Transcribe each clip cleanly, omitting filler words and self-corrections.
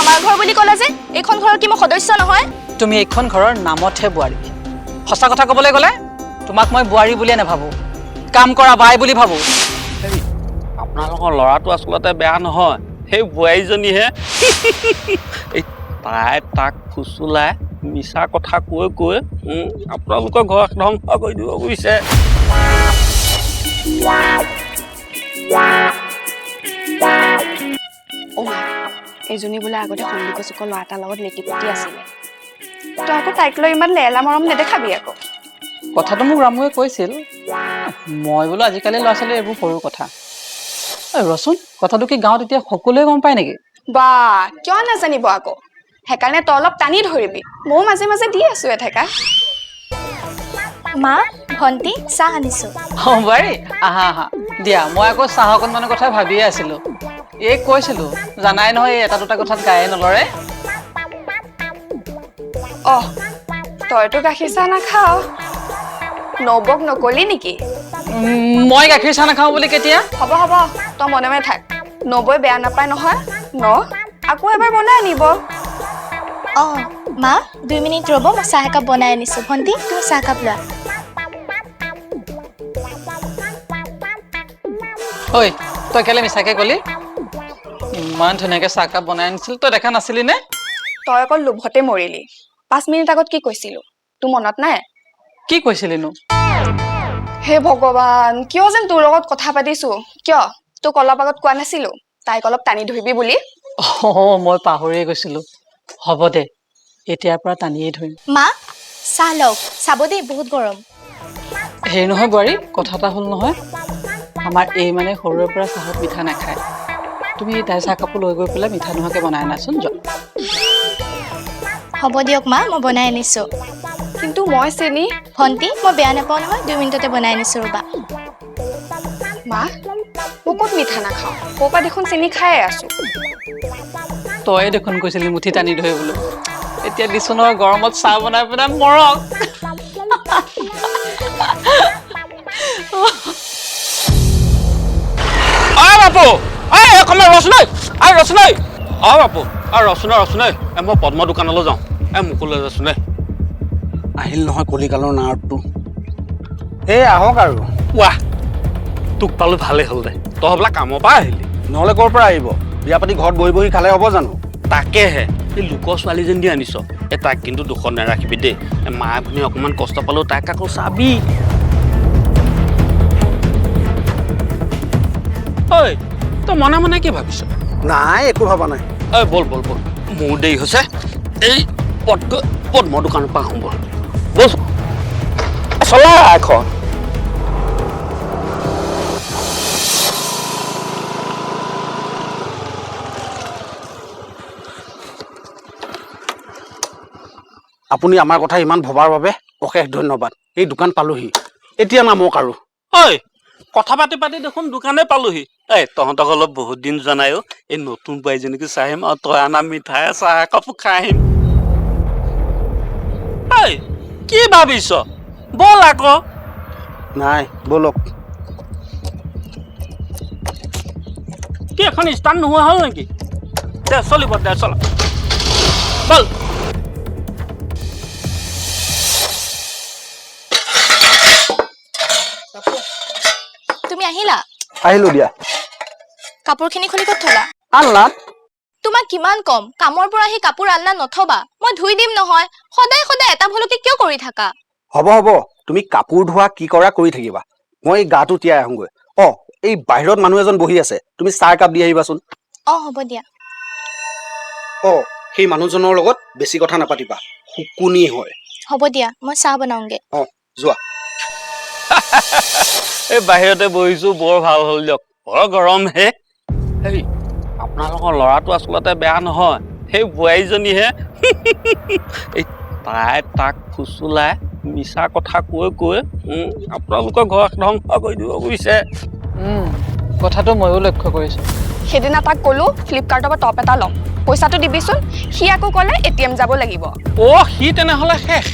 আমাৰ ঘৰ বুলি ক'লা যে এইখন ঘৰৰ কি মই সদস্য নহয় তুমি এইখন ঘৰৰ নামতহে বোৱাৰী সঁচা কথা ক'বলৈ গ'লে তোমাক মই বোৱাৰী বুলিয়ে নাভাবো কাম কৰা বাই বুলি ভাবো আপোনালোকৰ ল'ৰাটো আচলতে বেয়া নহয় সেই বোৱাৰীজনীহে তাই তাক ফুচুলাই মিছা কথা কৈ কৈ আপোনালোকৰ ঘৰ ধ্বংস কৰি দিব বুজিছে এইজনী বোলে আগতে সন্দিকৈ চুকৰ ল'ৰা এটাৰ লগত লেটিপতি আছিলে তই আকৌ তাইক লৈ ইমান লেলা মৰম নেদেখাবি আকৌ কথাটো মোক ৰামুৱে কৈছিল মই বোলো আজিকালি ল'ৰা ছোৱালী এইবোৰ সৰু কথা ৰচোন কথাটো কি গাঁৱত এতিয়া সকলোৱে গম পায় নেকি বা কিয় নাজানিব আকৌ সেইকাৰণে তই অলপ টানি ধৰিবি ময়ো মাজে মাজে দি আছো এঠেকা মা ভণ্টি চাহ আনিছো বোৱাৰী আহা আহা দিয়া মই আকৌ চাহ অকণমানৰ কথা ভাবিয়ে আছিলো এই কৈছিলো জানাই নহয় এটা দুটা কথাত গায়ে নলৰে তইতো গাখীৰ চাহ নাখাও নবক নকলি নেকি মই গাখীৰ চাহ নাখাওঁ বুলি কেতিয়া হ'ব হ'ব তই মনে মনে থাক নবৈ বেয়া নাপায় নহয় আকৌ এবাৰ বনাই আনিব মা 2 মিনিট ৰ'ব মই চাহ একাপ বনাই আনিছো ভণ্টি তুমি চাহ একাপ লোৱা ঐ তই কেলে মিছাকে কলি ইমান ধুনীয়াকে চাহকাপ বনাই আনিছিল তই দেখা নাছিলি নে তই অকল লোভতে মৰিলি 5 মিনিট আগত কি কৈছিলো তোৰ মনত নাই কি কৈছিলিনো হে ভগৱান কিয় যেন তোৰ লগত কথা পাতিছো কিয় তোক অলপ আগত কোৱা নাছিলো তাইক অলপ টানি ধৰিবি বুলি মই পাহৰিয়ে গৈছিলো হ'ব দে এতিয়াৰ পৰা টানিয়ে ধৰিম মা চাহ লওক চাব দেই বহুত গৰম হেৰি নহয় বোৱাৰী কথা এটা হ'ল নহয় আমাৰ এই মানে সৰুৰে পৰা চাহত মিঠা নাখায় তুমি তাই চাহকাপো লৈ গৈ পেলাই মিঠা নোহোৱাকে বনাই আনাচোন হ'ব দিয়ক মা মই বনাই আনিছো কিন্তু মই চেনি ভণ্টি মই বেয়া নাপাওঁ নহয় 2 মিনিটতে বনাই আনিছো ৰ'বা মা মই ক'ত মিঠা নাখাওঁ ক'ৰপৰা দেখোন চেনি খাই আছো তই দেখোন কৈছিলি মুঠি টানি ধৰিবলৈ এতিয়া দিছো নহয় গৰমত চাহ বনাই পেলাই মৰক বাপু ৰচনাই বাপু ৰচনাই মই পদ্ম দোকানলৈ যাওঁ মোকো লৈ যাচোন দে আহিল নহয় কলিকালৰ নাৱৰটো এই আহক আৰু ৱাহ তোক পালো ভালেই হ'ল দে তই বোলা কামৰ পৰা আহিলি নহ'লে ক'ৰ পৰা আহিব বিয়া পাতি ঘৰত বহি বহি খালে হ'ব জানো তাকেহে এই লোকৰ ছোৱালীজনী আনিছ তাক কিন্তু দুখন নাৰাখিবি দেই মা ভনী অকণমান কষ্ট পালেও তাক আকৌ চাবি ঐ তই মনে মনে কি ভাবিছ নাই একো ভবা নাই বল মোৰ দেৰি হৈছে এই পদ্ম দোকানৰ পৰা আহোঁ বল চলা এখন আপুনি আমাৰ কথা ইমান ভবাৰ বাবে অশেষ ধন্যবাদ এই দোকান পালোহি এতিয়া নামক আৰু ঐ কথা পাতি পাতি দেখোন দোকানে পালোহি তহঁতক অলপ বহুত দিন জনায়ো এই নতুন বোৱাৰীজনীকে চাই আহিম আৰু তই আনা মিঠাই চাহ একাপো খাই আহিম কি ভাবিছ বল আকৌ নাই বলক কি এখন ষ্টাৰ্ট নোহোৱা হ'ল নেকি দে চলিব দে চল বল তুমি আহিলা আহিলো দিয়া কাপোৰখিনি খুলি ক'ত থলা আনলাত তোমাক কিমান কম কামৰ পৰা আহি কাপোৰ আলনাত নথবা মই ধুই দিম নহয় সদায় সদায় এটা ভুলকে কিয় কৰি থাকা হ'ব তুমি কাপোৰ ধোৱা কি কৰা কৰি থাকিবা মই গাটো তিয়াই আহোঁগৈ এই বাহিৰত মানুহ এজন বহি আছে তুমি চাহ একাপ দি আহিবাচোন হ'ব দিয়া সেই মানুহজনৰ লগত বেছি কথা নাপাতিবা শুকুনি হয় হ'ব দিয়া মই চাহ বনাওঁগে যোৱা এই বাহিৰতে বহিছো বৰ ভাল হ'ল দিয়ক বৰ গৰম হে হেৰি আপোনালোকৰ ল'ৰাটো আচলতে বেয়া নহয় সেই বোৱাৰীজনীহে তাই তাক ফুচুলাই মিছা কথা কৈ কৈ আপোনালোকৰ ঘৰ ধ্বংস কৰি দিব বুজিছে কথাটো ময়ো লক্ষ্য কৰিছো সেইদিনা তাক ক'লো ফ্লিপকাৰ্টৰ পৰা টপ এটা ল'ম পইচাটো দিবিচোন সি আকৌ ক'লে ATM যাব লাগিব সি তেনেহ'লে শেষ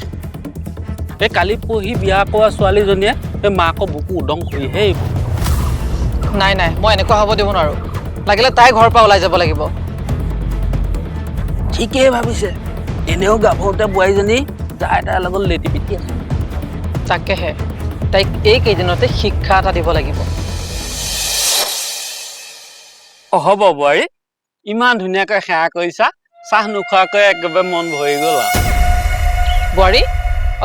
এই কালি পঢ়ি বিয়া কৰা ছোৱালীজনীয়ে এই মাকৰ বুকু উদং কৰিহে নাই মই এনেকুৱা হ'ব দিব নোৱাৰো লাগিলে তাই ঘৰৰ পৰা ওলাই যাব লাগিব ঠিকেই ভাবিছে এনেও গাভৰুতে বোৱাৰীজনী যাই তাৰ লগত লেটি পিটি আছে তাকেহে তাইক এই কেইদিনতে শিক্ষা এটা দিব লাগিব হ'ব বোৱাৰী ইমান ধুনীয়াকৈ সেৱা কৰিছা চাহ নোখোৱাকৈ একেবাৰে মন ভৰি গ'ল বোৱাৰী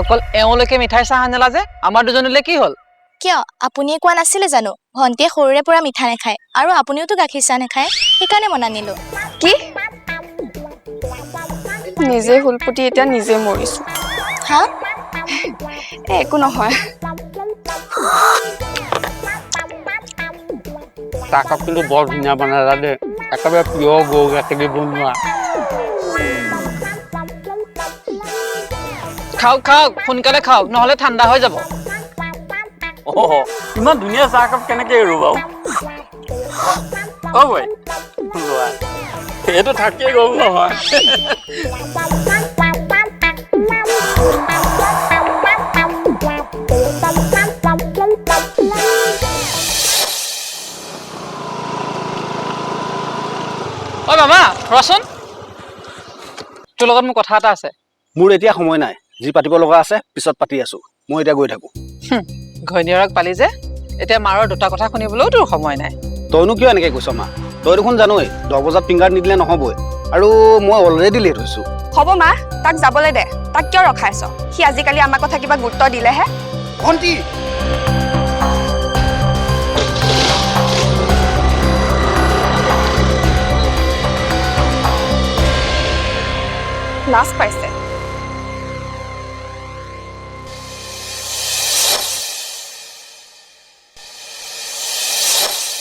অকল এওঁলৈকে মিঠাই চাহ আনিলা যে আমাৰ দুজনীলৈ কি হ'ল কিয় আপুনিয়ে কোৱা নাছিলে জানো ভণ্টিয়ে সৰুৰে পৰা মিঠা নাখায় আৰু আপুনিওতো গাখীৰ চাহ নাখায় সেইকাৰণে মন আনিলো কি নিজে হুলপুটি এতিয়া নিজে মৰিছো হা একো নহয় চাহকাপ কিন্তু বৰ ধুনীয়া বনালা দেই একেবাৰে পিয়ৰ গৰু গাখীৰ দি বনোৱা খাওক খাওক সোনকালে খাওক নহ'লে ঠাণ্ডা হৈ যাব ইমান ধুনীয়া চাহকাপ কেনেকে এৰো বাৰু বোৱাৰী লোৱা এইটো থাকিয়ে গ'ল নহয় ঐ বাবা ৰচোন তোৰ লগত মোৰ কথা এটা আছে মোৰ এতিয়া সময় নাই যি পাতিব লগা আছে পিছত পাতি আছো মই এতিয়া গৈ থাকো ঘৈণীয়েৰক পালি যে এতিয়া মাৰৰ দুটা কথা শুনিবলৈও তোৰ সময় নাই তইনো কিয় এনেকে কৈছ মা তই দেখোন জানই 10 বজাত ফিংগাৰ নিদিলে নহ'বই আৰু মই অলৰেডি লেট হৈছো হ'ব মা তাক যাবলৈ দে তাক কিয় ৰখাইছ সি আজিকালি আমাৰ কথা কিবা গুৰুত্ব দিলেহে ভণ্টি লাজ পাইছে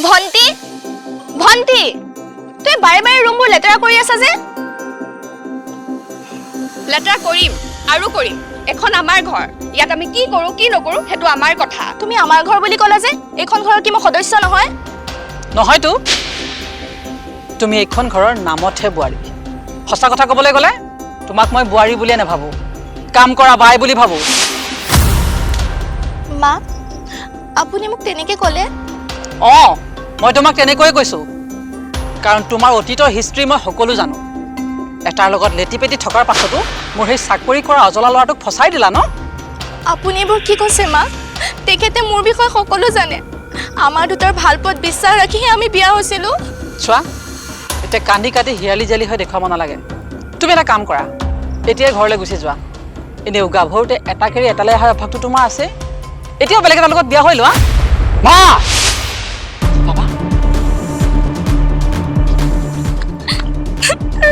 ভণ্টি ভণ্টি তুই বাৰে বাৰে ৰুমবোৰ লেতেৰা কৰি আছা যে লেতেৰা কৰিম আৰু কৰিম এখন আমাৰ ঘৰ ইয়াত আমি কি কৰো কি নকৰো সেইটো আমাৰ কথা তুমি আমাৰ ঘৰ বুলি ক'লা যে এইখন ঘৰৰ কি মই সদস্য নহয় নহয়তো তুমি এইখন ঘৰৰ নামতহে বোৱাৰী সঁচা কথা ক'বলৈ গ'লে তোমাক মই বোৱাৰী বুলিয়ে নাভাবোঁ কাম কৰা বাই বুলি ভাবোঁ মা আপুনি মোক তেনেকে ক'লে অঁ মই তোমাক তেনেকৈয়ে কৈছোঁ কাৰণ তোমাৰ অতীতৰ হিষ্ট্ৰী মই সকলো জানো এটাৰ লগত লেটি পেটি থকাৰ পাছতো মোৰ সেই চাকৰি কৰা অজলা ল'ৰাটোক ফচাই দিলা ন আপুনি এইবোৰ কি কৈছে মা তেখেতে মোৰ বিষয়ে সকলো জানে আমাৰ দুটাৰ ভাল পথ বিশ্বাস ৰাখিহে আমি বিয়া হৈছিলোঁ চোৱা এতিয়া কান্দি কাটি হিয়ালি জালি হৈ দেখুৱাব নালাগে তুমি এটা কাম কৰা এতিয়াই ঘৰলৈ গুচি যোৱা এনেও গাভৰুতে এটাকেৰি এটালৈ অহাৰ অভ্যাসটো তোমাৰ আছে এতিয়াও বেলেগ এটাৰ লগত বিয়া হৈ লোৱা মা বাবা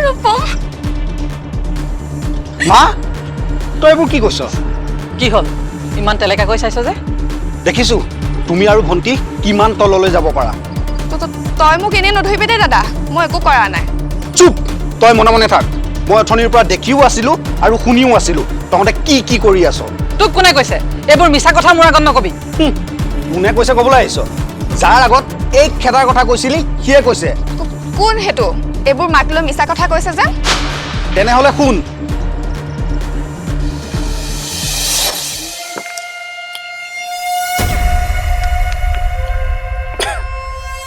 ৰূপম মা তই এইবোৰ কি কৈছ কি হ'ল ইমান তেলেকাকৈ চাইছ যে দেখিছো তুমি আৰু ভণ্টি কিমান তললৈ যাব পাৰা তই মোক এনেই নধৰিবি দে দাদা মই একো কৰা নাই চুপ তই মনে মনে থাক মই অথনিৰ পৰা দেখিও আছিলো আৰু শুনিও আছিলো তহঁতে কি কি কৰি আছ তোক কোনে কৈছে এইবোৰ মিছা কথা মোৰ আগত নকবি কোনে কৈছে ক'বলৈ আহিছ যাৰ আগত এই খেদাৰ কথা কৈছিলি সিয়ে কৈছে কোন সেইটো এইবোৰ মাক লৈ মিছা কথা কৈছে যে তেনেহ'লে শুন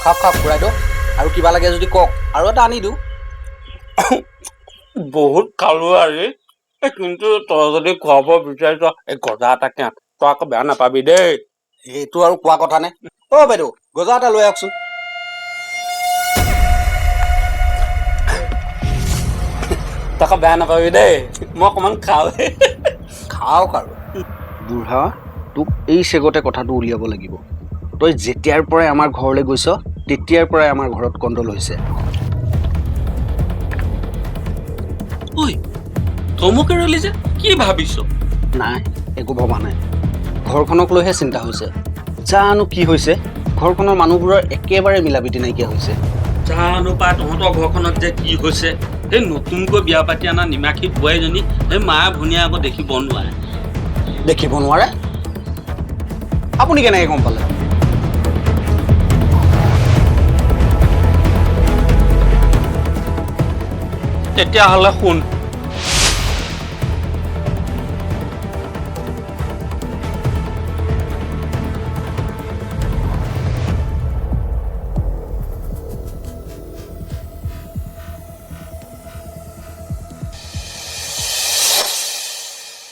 খাওক খাওক খুৰাই দিয়ক আৰু কিবা লাগে যদি কওক আৰু এটা আনি দিওঁ বহুত খালো আজি কিন্তু তই যদি খুৱাব বিচাৰিছ এই গজা এটা কেন তই আকৌ বেয়া নাপাবি দেই সেইটো আৰু কোৱা কথা নে অ' বাইদেউ গজা এটা লৈ আহকচোন তই আকৌ বেয়া নাপাবি দেই মই অকণমান খাওঁ খাওক আৰু বুঢ়া তোক এই চেগতে কথাটো উলিয়াব লাগিব তই যেতিয়াৰ পৰাই আমাৰ ঘৰলৈ গৈছ তেতিয়াৰ পৰাই আমাৰ ঘৰত কণ্ডল হৈছে ঐ তমুকে ৰলি যে কি ভাবিছ নাই একো ভবা নাই ঘৰখনক লৈহে চিন্তা হৈছে জানো কি হৈছে ঘৰখনৰ মানুহবোৰৰ একেবাৰে মিলাপ্ৰীতি নাইকিয়া হৈছে জানো পাই তহঁতৰ ঘৰখনত যে কি হৈছে সেই নতুনকৈ বিয়া পাতি অনা নিমাখী বোৱাৰীজনী সেই মা ভনীয়া আকৌ দেখিব নোৱাৰে দেখিব নোৱাৰে আপুনি কেনেকৈ গম পালে তেতিয়াহ'লে শুন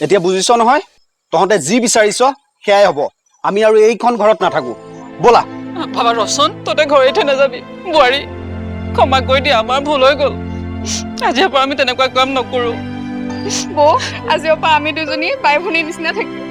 এতিয়া বুজিছ নহয় তহঁতে যি বিচাৰিছ সেয়াই হ'ব আমি আৰু এইখন ঘৰত নাথাকো ব'লা বাবা ৰচোন তহঁতে ঘৰে থৈ নাযাবি বোৱাৰী ক্ষমা কৰি দিয়া আমাৰ ভুল হৈ গ'ল আজিৰ পৰা আমি তেনেকুৱা কাম নকৰোঁ বৌ আজিৰ পৰা আমি দুজনী বাই ভনীৰ নিচিনা থাকিম